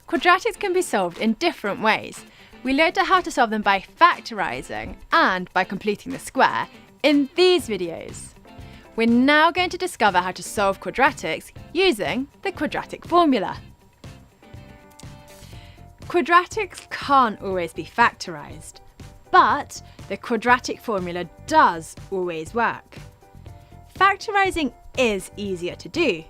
Quadratics can be solved in different ways. We looked at how to solve them by factorising and by completing the square in these videos. We're now going to discover how to solve quadratics using the quadratic formula. Quadratics can't always be factorised, but the quadratic formula does always work. Factorising is easier to do,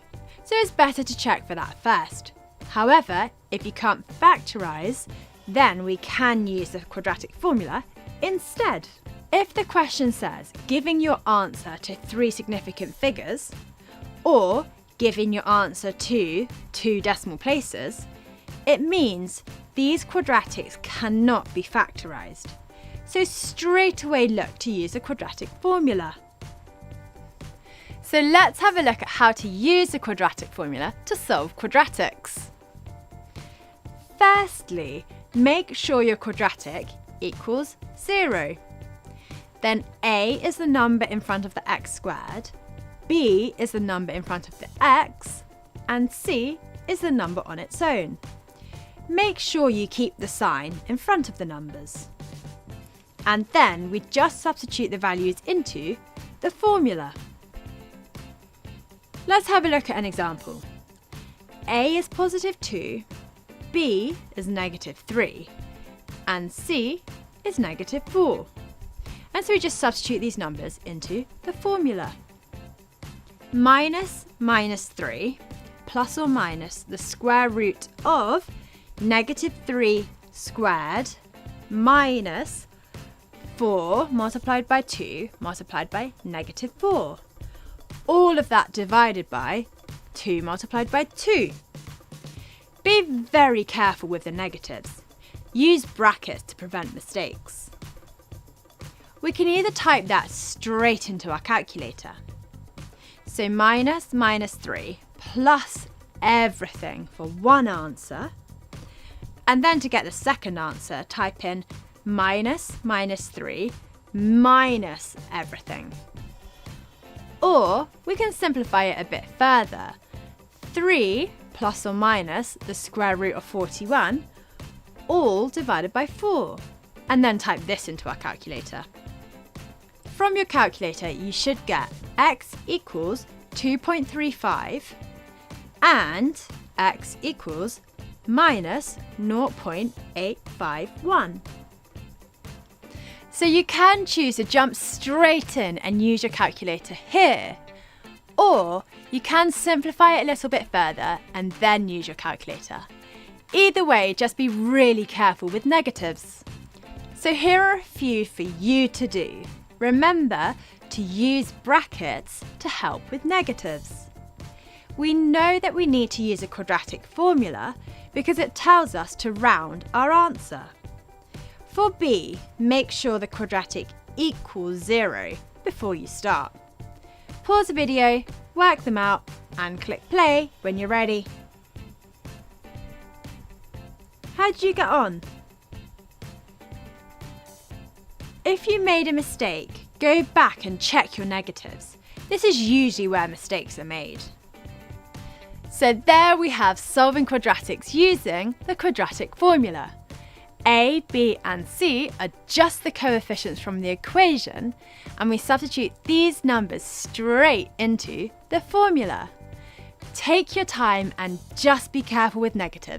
so it's better to check for that first. However, if you can't factorise, then we can use the quadratic formula instead. If the question says giving your answer to 3 significant figures, or giving your answer to 2 decimal places, it means these quadratics cannot be factorised. So straight away look to use the quadratic formula. So let's have a look at how to use the quadratic formula to solve quadratics. Firstly, make sure your quadratic equals 0. Then a is the number in front of the x squared, b is the number in front of the x, and c is the number on its own. Make sure you keep the sign in front of the numbers. And then we just substitute the values into the formula. Let's have a look at an example. A is positive 2, B is negative 3, and C is negative 4. And so we just substitute these numbers into the formula. Minus 3 plus or minus the square root of negative 3 squared minus 4 multiplied by 2 multiplied by negative 4. All of that divided by 2 multiplied by 2. Be very careful with the negatives. Use brackets to prevent mistakes. We can either type that straight into our calculator. So minus 3 plus everything for one answer. And then to get the second answer, type in minus 3 minus everything. Or we can simplify it a bit further. 3 plus or minus the square root of 41, all divided by 4. And then type this into our calculator. From your calculator, you should get x equals 2.35 and x equals minus 0.851. So you can choose to jump straight in and use your calculator here, or you can simplify it a little bit further and then use your calculator. Either way, just be really careful with negatives. So here are a few for you to do. Remember to use brackets to help with negatives. We know that we need to use a quadratic formula because it tells us to round our answer. For B, make sure the quadratic equals 0 before you start. Pause the video, work them out, and click play when you're ready. How did you get on? If you made a mistake, go back and check your negatives. This is usually where mistakes are made. So there we have solving quadratics using the quadratic formula. A, B and C are just the coefficients from the equation, and we substitute these numbers straight into the formula. Take your time and just be careful with negatives.